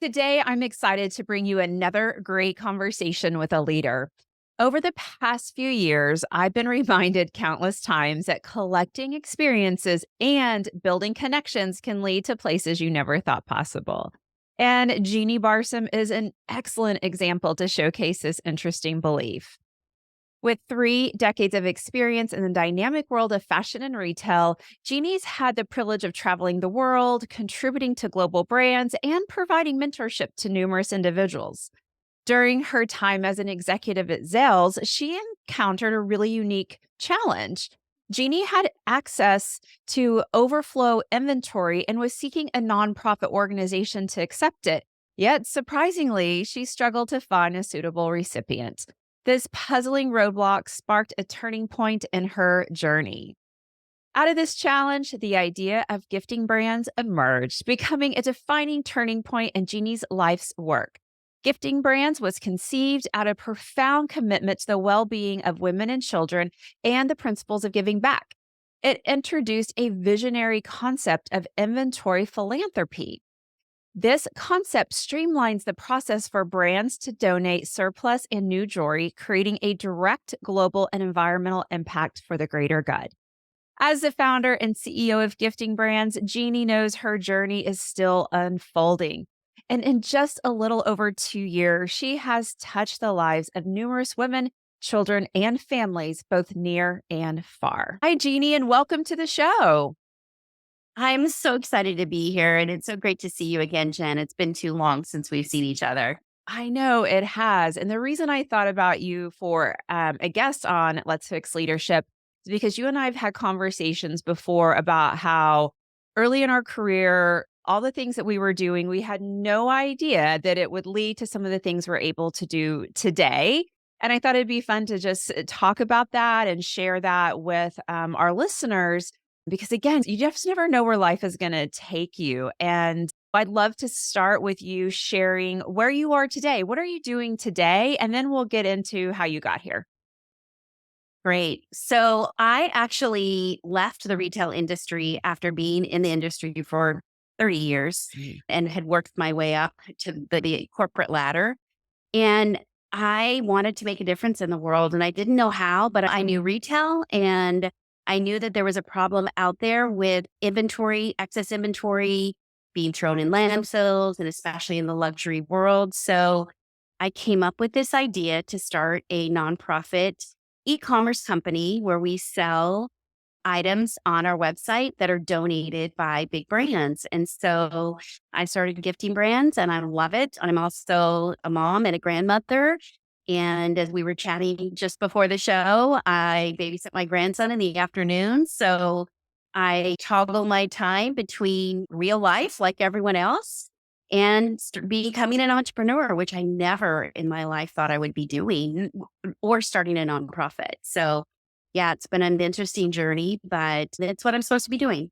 Today, I'm excited to bring you another great conversation with a leader. Over the past few years, I've been reminded countless times that collecting experiences and building connections can lead to places you never thought possible. And Jeannie Barsam is an excellent example to showcase this interesting belief. With 3 decades of experience in the dynamic world of fashion and retail, Jeannie's had the privilege of traveling the world, contributing to global brands, and providing mentorship to numerous individuals. During her time as an executive at Zales, she encountered a really unique challenge. Jeannie had access to overflow inventory and was seeking a nonprofit organization to accept it. Yet, surprisingly, she struggled to find a suitable recipient. This puzzling roadblock sparked a turning point in her journey. Out of this challenge, the idea of gifting brands emerged, becoming a defining turning point in Jeannie's life's work. Gifting Brands was conceived out of profound commitment to the well being of women and children and the principles of giving back. It introduced a visionary concept of inventory philanthropy. This concept streamlines the process for brands to donate surplus and new jewelry, creating a direct global and environmental impact for the greater good. As the founder and CEO of Gifting Brands, Jeannie knows her journey is still unfolding. And in just a little over 2 years, she has touched the lives of numerous women, children, and families, both near and far. Hi, Jeannie, and welcome to the show. I'm so excited to be here, and it's so great to see you again, Jen. It's been too long since we've seen each other. I know it has. And the reason I thought about you for a guest on Let's Fix Leadership is because you and I have had conversations before about how early in our career, all the things that we were doing, we had no idea that it would lead to some of the things we're able to do today. And I thought it'd be fun to just talk about that and share that with our listeners because, again, you just never know where life is going to take you. And I'd love to start with you sharing where you are today. What are you doing today? And then we'll get into how you got here. Great. So I actually left the retail industry after being in the industry for 30 years and had worked my way up to the corporate ladder. And I wanted to make a difference in the world. And I didn't know how, but I knew retail and I knew that there was a problem out there with inventory, excess inventory being thrown in landfills and especially in the luxury world. So I came up with this idea to start a nonprofit e-commerce company where we sell items on our website that are donated by big brands. And so I started Gifting Brands and I love it. I'm also a mom and a grandmother. And as we were chatting just before the show, I babysit my grandson in the afternoon. So I toggle my time between real life, like everyone else, and becoming an entrepreneur, which I never in my life thought I would be doing, or starting a nonprofit. So yeah, it's been an interesting journey, but it's what I'm supposed to be doing.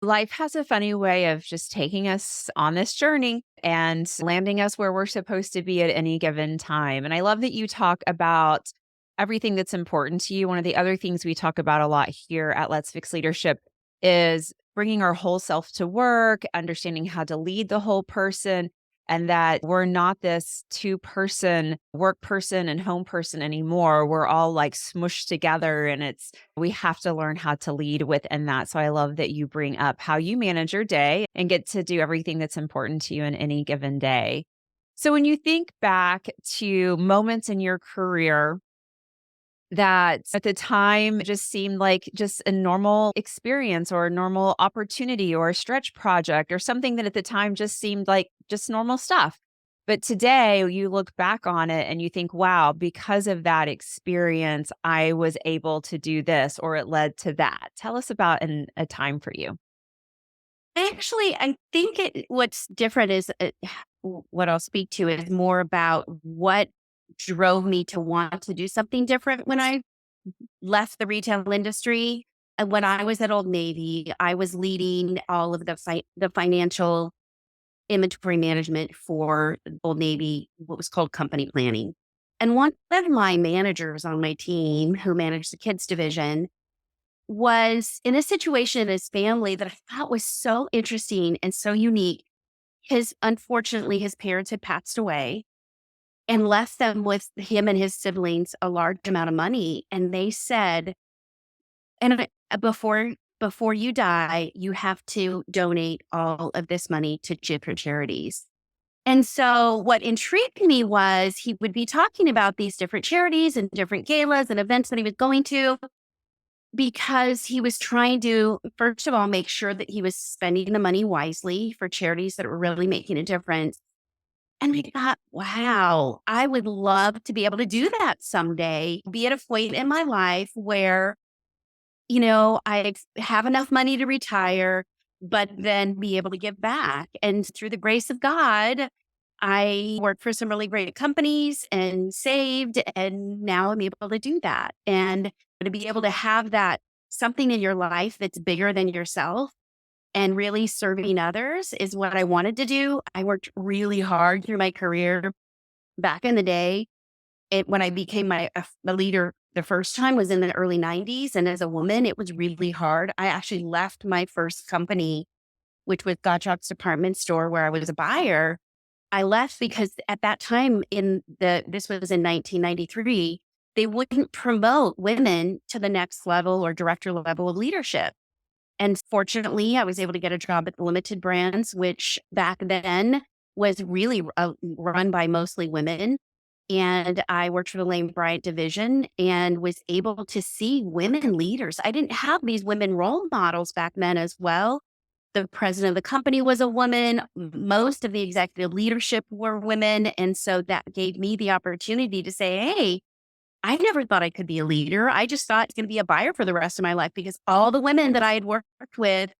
Life has a funny way of just taking us on this journey and landing us where we're supposed to be at any given time. And I love that you talk about everything that's important to you. One of the other things we talk about a lot here at Let's Fix Leadership is bringing our whole self to work, understanding how to lead the whole person, and that we're not this two-person work person and home person anymore. We're all like smushed together and we have to learn how to lead within that. So I love that you bring up how you manage your day and get to do everything that's important to you in any given day. So when you think back to moments in your career that at the time just seemed like just a normal experience or a normal opportunity or a stretch project or something that at the time just seemed like just normal stuff. But today you look back on it and you think, wow, because of that experience, I was able to do this or it led to that. Tell us about a time for you. I think what's different is what I'll speak to is more about what drove me to want to do something different when I left the retail industry. And when I was at Old Navy, I was leading all of the financial inventory management for Old Navy, what was called company planning. And one of my managers on my team who managed the kids division was in a situation in his family that I thought was so interesting and so unique. Unfortunately, his parents had passed away and left them with him and his siblings a large amount of money. And they said, and before you die, you have to donate all of this money to different charities. And so what intrigued me was he would be talking about these different charities and different galas and events that he was going to, because he was trying to, first of all, make sure that he was spending the money wisely for charities that were really making a difference. And I thought, wow, I would love to be able to do that someday, be at a point in my life where, I have enough money to retire, but then be able to give back. And through the grace of God, I worked for some really great companies and saved, and now I'm able to do that. And to be able to have that something in your life that's bigger than yourself and really serving others is what I wanted to do. I worked really hard through my career back in the day. When I became a leader the first time was in the early 90s. And as a woman, it was really hard. I actually left my first company, which was Gottschalk's department store, where I was a buyer. I left because at that time this was in 1993, they wouldn't promote women to the next level or director level of leadership. And fortunately, I was able to get a job at Limited Brands, which back then was really run by mostly women. And I worked for the Lane Bryant division and was able to see women leaders. I didn't have these women role models back then as well. The president of the company was a woman. Most of the executive leadership were women. And so that gave me the opportunity to say, hey, I never thought I could be a leader. I just thought it's going to be a buyer for the rest of my life, because all the women that I had worked with,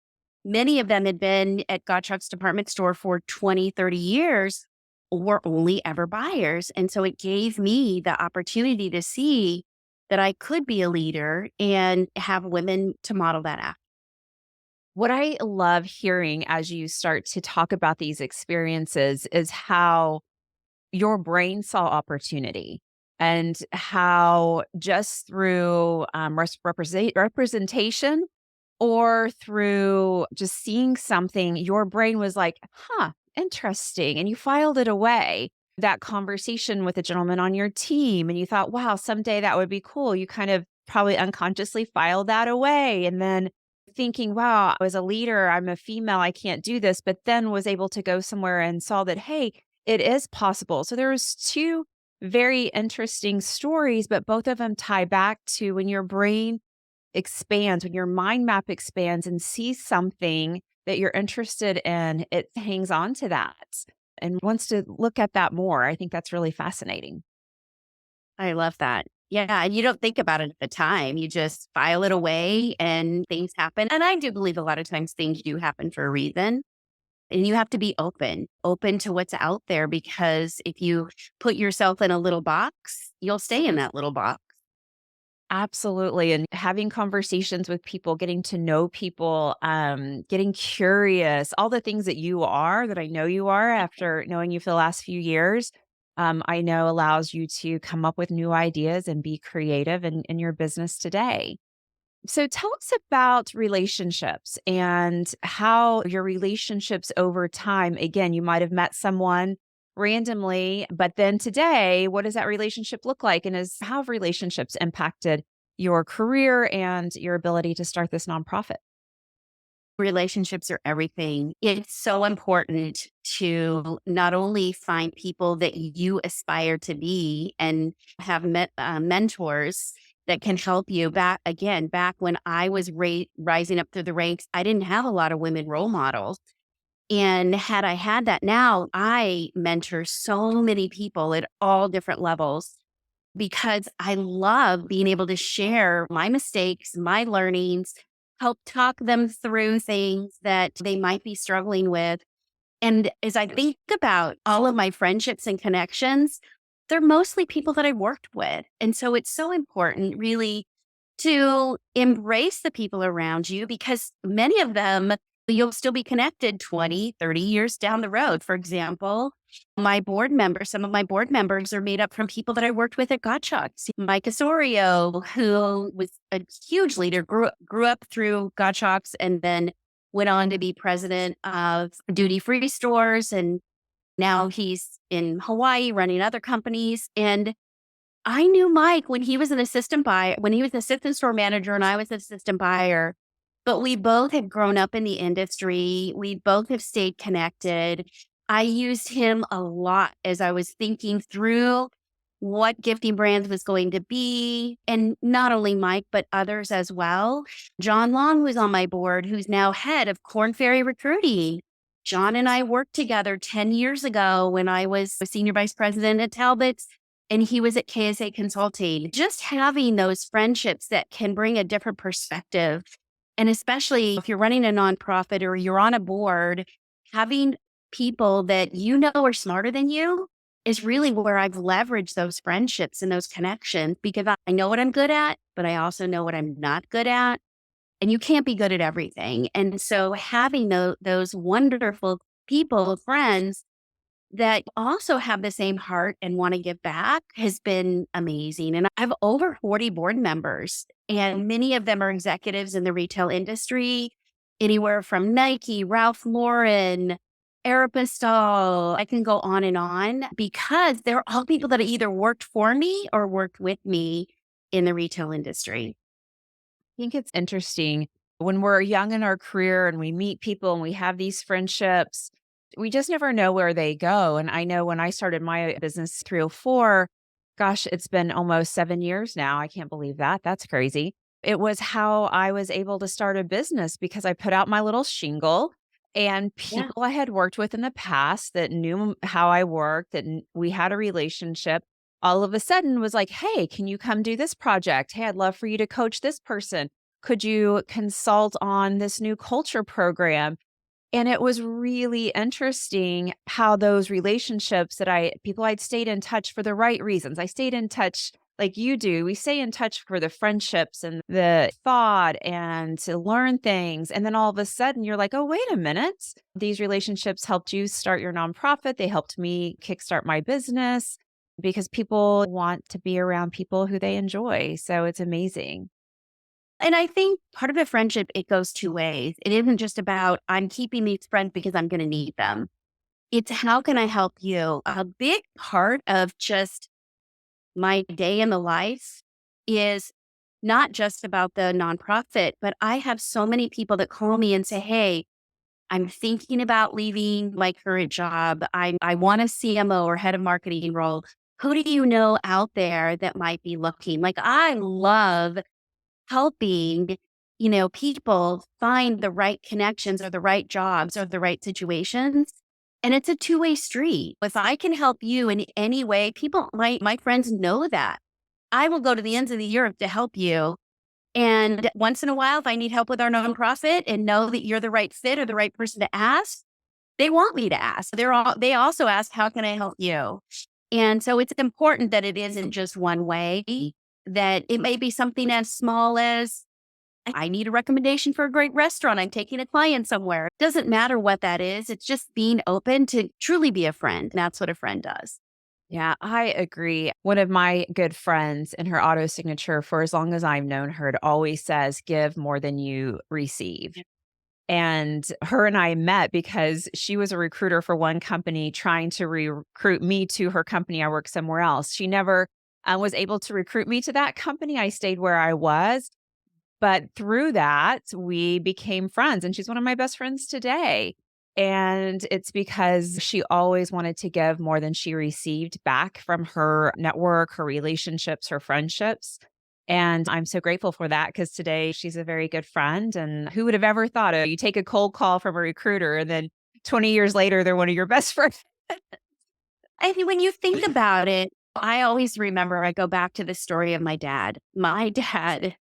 many of them had been at Gottschalk's department store for 20, 30 years, were only ever buyers. And so it gave me the opportunity to see that I could be a leader and have women to model that after. What I love hearing as you start to talk about these experiences is how your brain saw opportunity and how just through representation or through just seeing something, your brain was like, huh, interesting. And you filed it away. That conversation with a gentleman on your team, and you thought, wow, someday that would be cool. You kind of probably unconsciously filed that away. And then thinking, wow, as a leader, I'm a female, I can't do this, but then was able to go somewhere and saw that, hey, it is possible. So there was two very interesting stories, but both of them tie back to when your brain expands, when your mind map expands and sees something that you're interested in, it hangs on to that and wants to look at that more. I think that's really fascinating. I love that. Yeah. And you don't think about it at the time. You just file it away and things happen. And I do believe a lot of times things do happen for a reason. And you have to be open to what's out there, because if you put yourself in a little box, you'll stay in that little box. Absolutely. And having conversations with people, getting to know people, getting curious, all the things that you are, that I know you are after knowing you for the last few years, I know allows you to come up with new ideas and be creative in your business today. So tell us about relationships and how your relationships over time, again, you might have met someone randomly, but then today, what does that relationship look like? And how have relationships impacted your career and your ability to start this nonprofit? Relationships are everything. It's so important to not only find people that you aspire to be and have mentors that can help you. Back when I was rising up through the ranks, I didn't have a lot of women role models. And had I had that, now I mentor so many people at all different levels, because I love being able to share my mistakes, my learnings, help talk them through things that they might be struggling with. And as I think about all of my friendships and connections, they're mostly people that I worked with. And so it's so important, really, to embrace the people around you, because many of them you'll still be connected 20, 30 years down the road. For example, some of my board members are made up from people that I worked with at Gottschalk's. Mike Osorio, who was a huge leader, grew up through Gottschalk's and then went on to be president of duty free stores. And now he's in Hawaii running other companies. And I knew Mike when he was an assistant buyer, when he was assistant store manager and I was assistant buyer. But we both have grown up in the industry. We both have stayed connected. I used him a lot as I was thinking through what Gifting Brands was going to be. And not only Mike, but others as well. John Long was on my board, who's now head of Corn Ferry Recruiting. John and I worked together 10 years ago when I was a senior vice president at Talbot's and he was at KSA Consulting. Just having those friendships that can bring a different perspective. And especially if you're running a nonprofit or you're on a board, having people that you know are smarter than you is really where I've leveraged those friendships and those connections because I know what I'm good at, but I also know what I'm not good at. And you can't be good at everything. And so having those wonderful people, friends that also have the same heart and want to give back has been amazing. And I have over 40 board members, and many of them are executives in the retail industry, anywhere from Nike, Ralph Lauren, Aeropostale. I can go on because they're all people that either worked for me or worked with me in the retail industry. Think it's interesting when we're young in our career and we meet people and we have these friendships, we just never know where they go. And I know when I started my business 304, gosh, it's been almost 7 years now. I can't believe that. That's crazy. It was how I was able to start a business because I put out my little shingle and Yeah. people I had worked with in the past that knew how I worked, we had a relationship all of a sudden was like, "Hey, can you come do this project? Hey, I'd love for you to coach this person. Could you consult on this new culture program?" And it was really interesting how those relationships people I'd stayed in touch for the right reasons. I stayed in touch like you do. We stay in touch for the friendships and the thought and to learn things. And then all of a sudden you're like, oh, wait a minute. These relationships helped you start your nonprofit. They helped me kickstart my business because people want to be around people who they enjoy. So it's amazing. And I think part of a friendship, it goes two ways. It isn't just about I'm keeping these friends because I'm going to need them. It's how can I help you? A big part of just my day in the life is not just about the nonprofit, but I have so many people that call me and say, hey, I'm thinking about leaving my current job. I want a CMO or head of marketing role. Who do you know out there that might be looking? Like I love helping, people find the right connections or the right jobs or the right situations. And it's a two-way street. If I can help you in any way, my friends know that. I will go to the ends of the earth to help you. And once in a while, if I need help with our nonprofit and know that you're the right fit or the right person to ask, they want me to ask. They also ask, how can I help you? And so it's important that it isn't just one way, that it may be something as small as I need a recommendation for a great restaurant. I'm taking a client somewhere. It doesn't matter what that is. It's just being open to truly be a friend. And that's what a friend does. Yeah, I agree. One of my good friends in her auto signature, for as long as I've known her, it always says, give more than you receive. And her and I met because she was a recruiter for one company trying to recruit me to her company. I work somewhere else. She never was able to recruit me to that company. I stayed where I was. But through that, we became friends. And she's one of my best friends today. And it's because she always wanted to give more than she received back from her network, her relationships, her friendships. And I'm so grateful for that because today she's a very good friend. And who would have ever thought of you take a cold call from a recruiter and then 20 years later, they're one of your best friends? I think when you think about it, I always remember, I go back to the story of my dad. My dad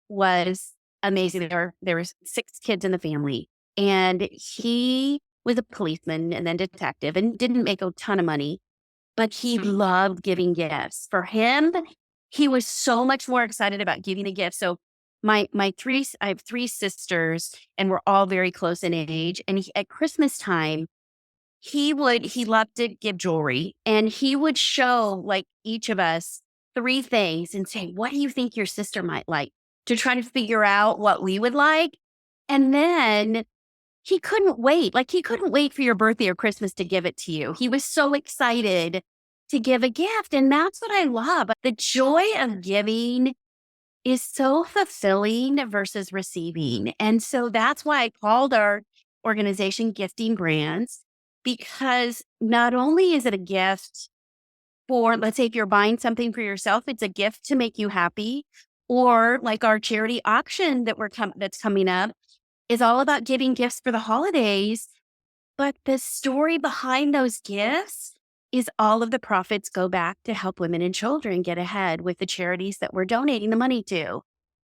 was amazing. There was 6 kids in the family, and he was a policeman and then detective and didn't make a ton of money, but he loved giving gifts. For him, he was so much more excited about giving a gift. So I have 3 sisters, and we're all very close in age. And at Christmas time, he loved to give jewelry, and he would show like each of us 3 things and say, what do you think your sister might like, to try to figure out what we would like. And then he couldn't wait. Like, he couldn't wait for your birthday or Christmas to give it to you. He was so excited to give a gift. And that's what I love. The joy of giving is so fulfilling versus receiving. And so that's why I called our organization Gifting Brands, because not only is it a gift for, let's say, if you're buying something for yourself, it's a gift to make you happy. Or like our charity auction that's coming up is all about giving gifts for the holidays. But the story behind those gifts is all of the profits go back to help women and children get ahead with the charities that we're donating the money to.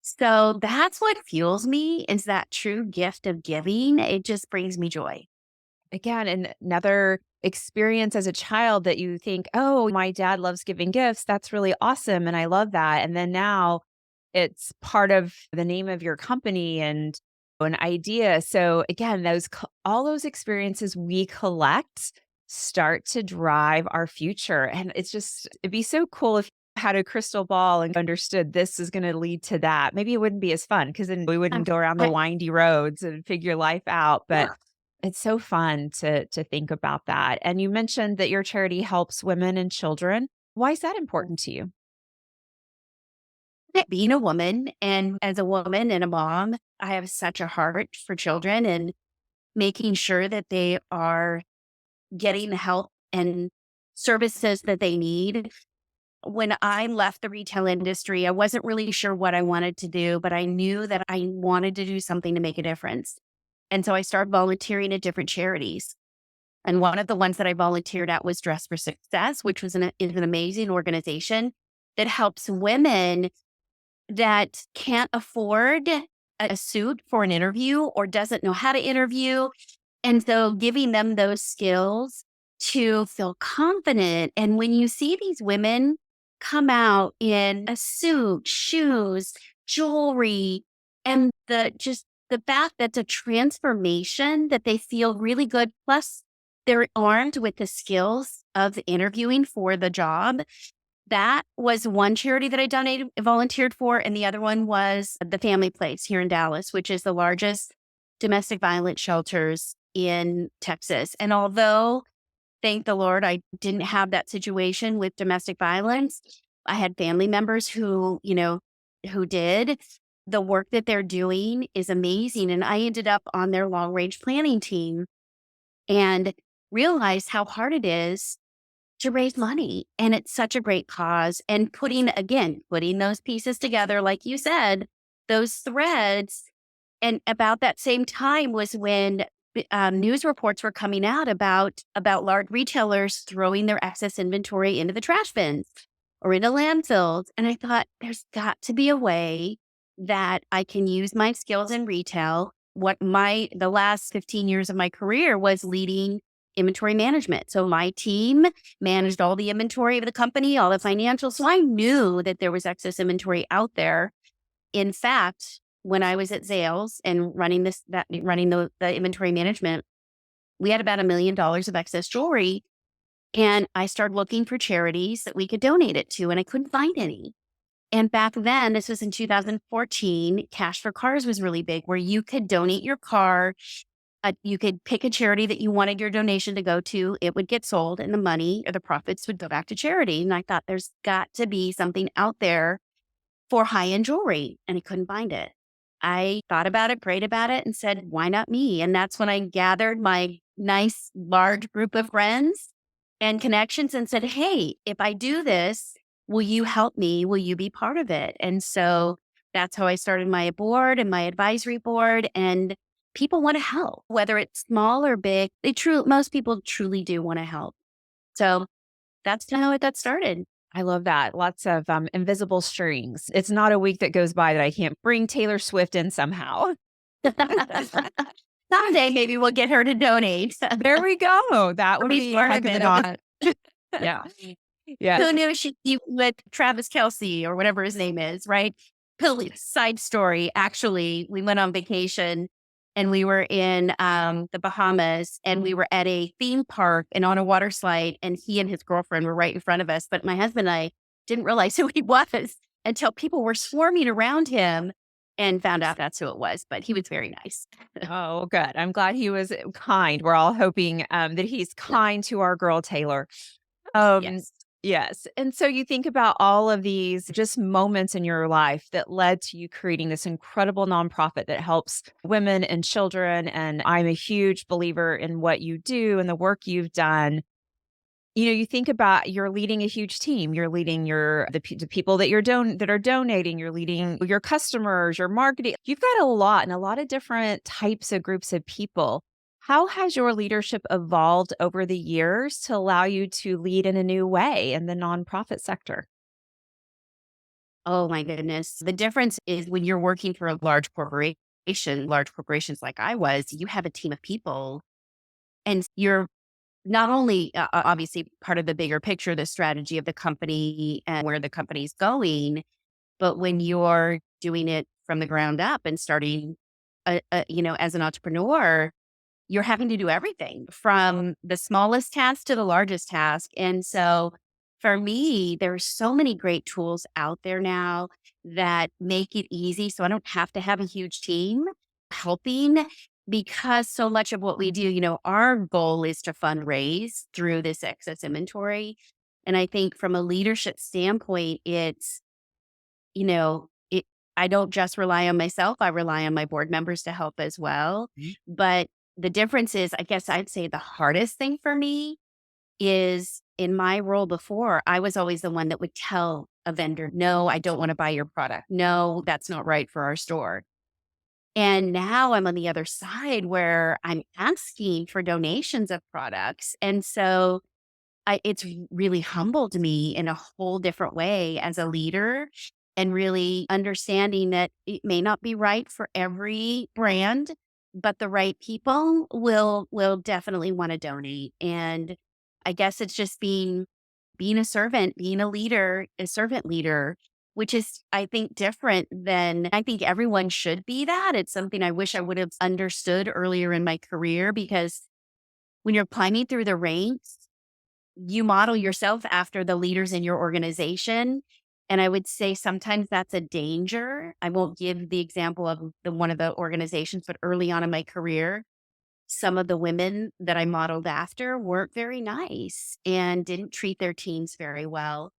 So that's what fuels me, is that true gift of giving. It just brings me joy. Again, another experience as a child that you think, oh, my dad loves giving gifts. That's really awesome. And I love that. And then now it's part of the name of your company and an idea. So again, all those experiences we collect start to drive our future. And it'd be so cool if you had a crystal ball and understood this is going to lead to that. Maybe it wouldn't be as fun because then we wouldn't Um, go around the I, windy roads and figure life out. But yeah. it's so fun to think about that. And you mentioned that your charity helps women and children. Why is that important to you? Being a woman, and as a woman and a mom, I have such a heart for children and making sure that they are getting the help and services that they need. When I left the retail industry, I wasn't really sure what I wanted to do, but I knew that I wanted to do something to make a difference. And so I started volunteering at different charities. And one of the ones that I volunteered at was Dress for Success, which is an amazing organization that helps women that can't afford a suit for an interview or doesn't know how to interview. And so giving them those skills to feel confident. And when you see these women come out in a suit, shoes, jewelry, and the fact that's a transformation, that they feel really good. Plus, they're armed with the skills of interviewing for the job. That was one charity that volunteered for. And the other one was the Family Place here in Dallas, which is the largest domestic violence shelters in Texas. And although, thank the Lord, I didn't have that situation with domestic violence, I had family members who did. The work that they're doing is amazing. And I ended up on their long range planning team and realized how hard it is to raise money. And it's such a great cause. And putting those pieces together, like you said, those threads. And about that same time was when news reports were coming out about large retailers throwing their excess inventory into the trash bins or into landfills. And I thought, there's got to be a way that I can use my skills in retail. The last 15 years of my career was leading inventory management. So my team managed all the inventory of the company, all the financials. So I knew that there was excess inventory out there. In fact, when I was at Zales and running the inventory management, we had about $1 million of excess jewelry. And I started looking for charities that we could donate it to, and I couldn't find any. And back then, this was in 2014, Cash for Cars was really big, where you could donate your car. You could pick a charity that you wanted your donation to go to. It would get sold, and the money or the profits would go back to charity. And I thought, there's got to be something out there for high-end jewelry, and I couldn't find it. I thought about it, prayed about it, and said, why not me? And that's when I gathered my nice, large group of friends and connections and said, hey, if I do this, will you help me? Will you be part of it? And so that's how I started my board and my advisory board. And people want to help, whether it's small or big. Most people truly do want to help. So that's how it got started. I love that. Lots of invisible strings. It's not a week that goes by that I can't bring Taylor Swift in somehow. Someday, maybe we'll get her to donate. There we go. That would be Smart heck of an about honor. Yeah. Yeah. Who knew you with Travis Kelsey or whatever his name is, right? Side story. Actually, we went on vacation and we were in the Bahamas, and we were at a theme park and on a water slide, and he and his girlfriend were right in front of us. But my husband and I didn't realize who he was until people were swarming around him. and found out that's who it was, but he was very nice. Oh, good. I'm glad he was kind. We're all hoping that he's kind to our girl Taylor. Um, Yes. yes. And so you think about all of these just moments in your life that led to you creating this incredible nonprofit that helps women and children. And I'm a huge believer in what you do and the work you've done. You think about you're leading a huge team. You're leading the people that that are donating. You're leading your customers, your marketing. You've got a lot and a lot of different types of groups of people. How has your leadership evolved over the years to allow you to lead in a new way in the nonprofit sector? Oh my goodness. The difference is when you're working for a large corporation, large corporations like I was, you have a team of people and you're not only obviously part of the bigger picture, the strategy of the company and where the company's going, but when you're doing it from the ground up and starting, as an entrepreneur, you're having to do everything from the smallest task to the largest task. And so for me, there's so many great tools out there now that make it easy. So I don't have to have a huge team helping because so much of what we do, our goal is to fundraise through this excess inventory. And I think from a leadership standpoint, it I don't just rely on myself, I rely on my board members to help as well. But the difference is, I guess I'd say the hardest thing for me is in my role before, I was always the one that would tell a vendor, "No, I don't wanna buy your product. No, that's not right for our store." And now I'm on the other side where I'm asking for donations of products. And so it's really humbled me in a whole different way as a leader and really understanding that it may not be right for every brand, but the right people will definitely want to donate. And I guess it's just being a servant, being a leader, a servant leader, which is I think different than I think everyone should be that. It's something I wish I would have understood earlier in my career because when you're climbing through the ranks, you model yourself after the leaders in your organization. And I would say sometimes that's a danger. I won't give the example of the one of the organizations, but early on in my career, some of the women that I modeled after weren't very nice and didn't treat their teams very well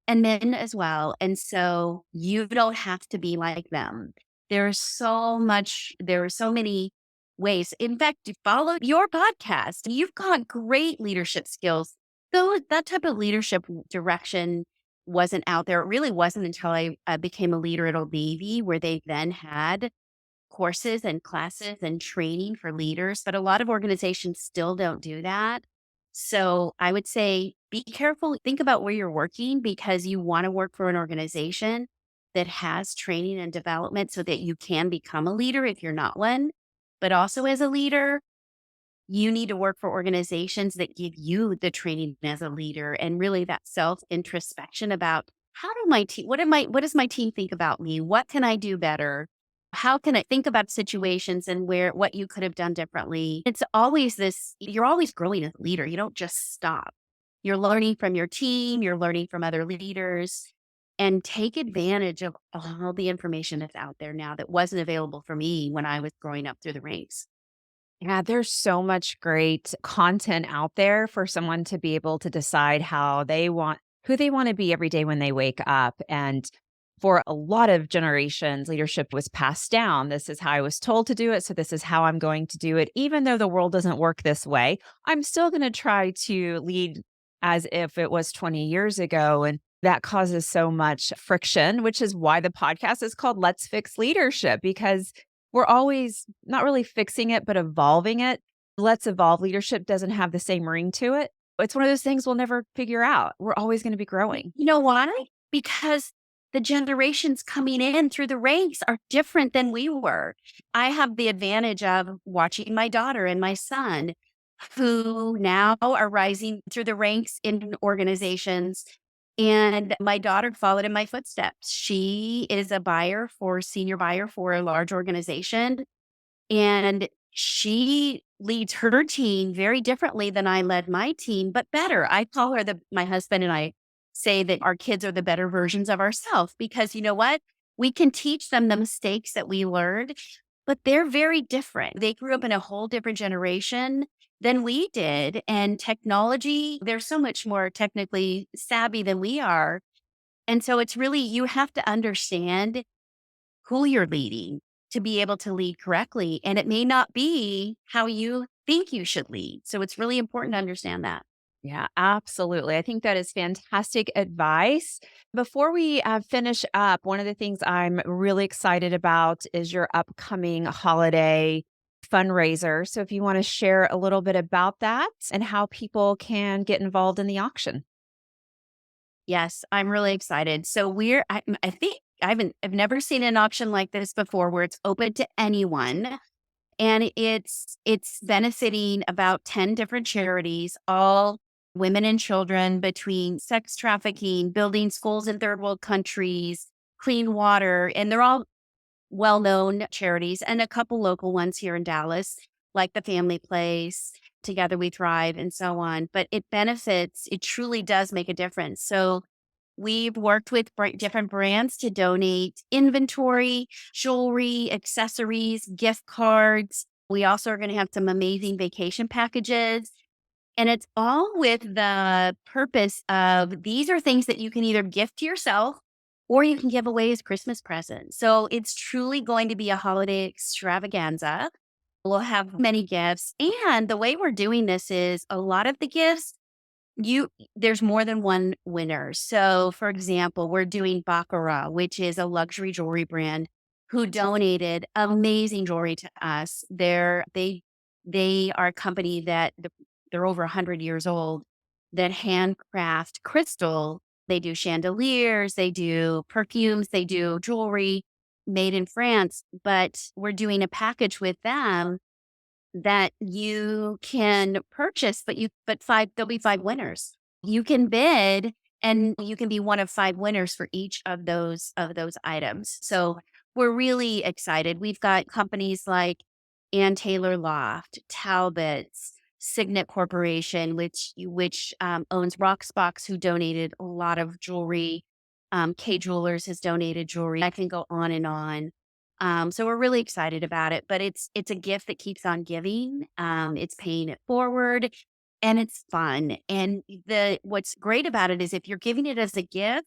and men as well. And so you don't have to be like them. There are so many ways. In fact, to follow your podcast. You've got great leadership skills. So that type of leadership direction wasn't out there. It really wasn't until I became a leader at Old Navy, where they then had courses and classes and training for leaders, but a lot of organizations still don't do that. So I would say be careful, think about where you're working because you want to work for an organization that has training and development so that you can become a leader if you're not one. But also as a leader, you need to work for organizations that give you the training as a leader and really that self introspection about how do my team, what does my team think about me? What can I do better? How can I think about situations and what you could have done differently? It's always you're always growing as a leader. You don't just stop. You're learning from your team, you're learning from other leaders, and take advantage of all the information that's out there now that wasn't available for me when I was growing up through the ranks. Yeah, there's so much great content out there for someone to be able to decide who they want to be every day when they wake up. And for a lot of generations, leadership was passed down. This is how I was told to do it. So this is how I'm going to do it. Even though the world doesn't work this way, I'm still going to try to lead as if it was 20 years ago. And that causes so much friction, which is why the podcast is called Let's Fix Leadership, because we're always not really fixing it, but evolving it. Let's evolve leadership doesn't have the same ring to it. It's one of those things we'll never figure out. We're always going to be growing. You know why? Because the generations coming in through the ranks are different than we were. I have the advantage of watching my daughter and my son who now are rising through the ranks in organizations. And my daughter followed in my footsteps. She is a senior buyer for a large organization. And she leads her team very differently than I led my team, but better. I call her my husband and I say that our kids are the better versions of ourselves because you know what? We can teach them the mistakes that we learned, but they're very different. They grew up in a whole different generation than we did. And technology, they're so much more technically savvy than we are. And so it's really, you have to understand who you're leading to be able to lead correctly. And it may not be how you think you should lead. So it's really important to understand that. Yeah, absolutely. I think that is fantastic advice. Before we finish up, one of the things I'm really excited about is your upcoming holiday fundraiser. So, if you want to share a little bit about that and how people can get involved in the auction. Yes, I'm really excited. So I think I've never seen an auction like this before where it's open to anyone. And it's benefiting about 10 different charities, all women and children between sex trafficking, building schools in third world countries, clean water, and they're all well-known charities and a couple local ones here in Dallas, like the Family Place, Together We Thrive, and so on. But it truly does make a difference. So we've worked with different brands to donate inventory, jewelry, accessories, gift cards. We also are going to have some amazing vacation packages. And it's all with the purpose of these are things that you can either gift to yourself or you can give away as Christmas presents. So it's truly going to be a holiday extravaganza. We'll have many gifts. And the way we're doing this is a lot of the gifts you there's more than one winner. So, for example, we're doing Baccarat, which is a luxury jewelry brand who donated amazing jewelry to us. They are a company they're over 100 years old that handcraft crystal. They do chandeliers, they do perfumes, they do jewelry made in France. But we're doing a package with them that you can purchase, there'll be 5 winners. You can bid and you can be one of 5 winners for each of those items. So we're really excited. We've got companies like Ann Taylor Loft, Talbot's, Signet Corporation, which owns Rocksbox, who donated a lot of jewelry. K Jewelers has donated jewelry. I can go on and on. So we're really excited about it, but it's a gift that keeps on giving. It's paying it forward and it's fun. And what's great about it is if you're giving it as a gift,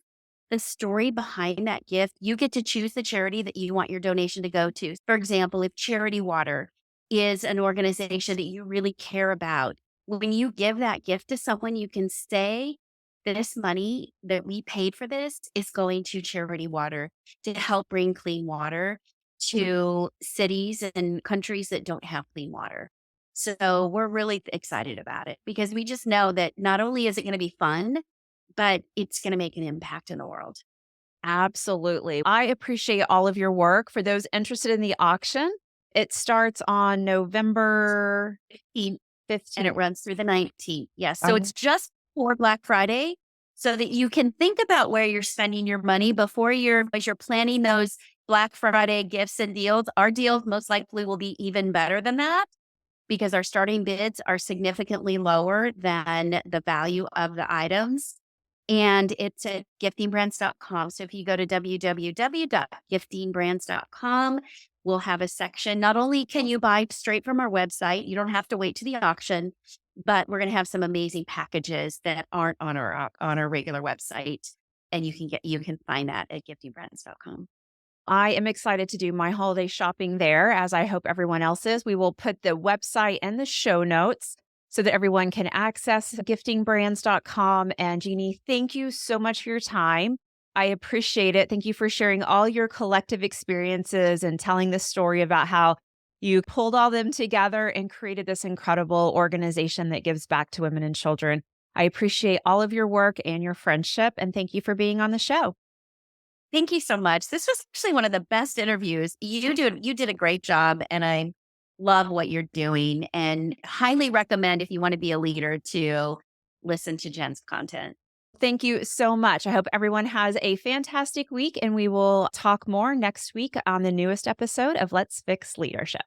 the story behind that gift, you get to choose the charity that you want your donation to go to. For example, if Charity Water is an organization that you really care about, when you give that gift to someone, you can say, this money that we paid for this is going to Charity Water to help bring clean water to cities and countries that don't have clean water. So we're really excited about it because we just know that not only is it going to be fun, but it's going to make an impact in the world. Absolutely. I appreciate all of your work. For those interested in the auction, it starts on November 15th, and it 15th. runs through the 19th. Yes. So it's just for Black Friday so that you can think about where you're spending your money as you're planning those Black Friday gifts and deals. Our deals most likely will be even better than that because our starting bids are significantly lower than the value of the items. And it's at giftingbrands.com. So if you go to www.giftingbrands.com, we'll have a section. Not only can you buy straight from our website, you don't have to wait to the auction, but we're going to have some amazing packages that aren't on our regular website. And you can find that at giftingbrands.com. I am excited to do my holiday shopping there, as I hope everyone else is. We will put the website and the show notes so that everyone can access giftingbrands.com. And Jeannie, thank you so much for your time. I appreciate it. Thank you for sharing all your collective experiences and telling the story about how you pulled all them together and created this incredible organization that gives back to women and children. I appreciate all of your work and your friendship. And thank you for being on the show. Thank you so much. This was actually one of the best interviews. You did a great job, and I love what you're doing and highly recommend if you want to be a leader to listen to Jen's content. Thank you so much. I hope everyone has a fantastic week, and we will talk more next week on the newest episode of Let's Fix Leadership.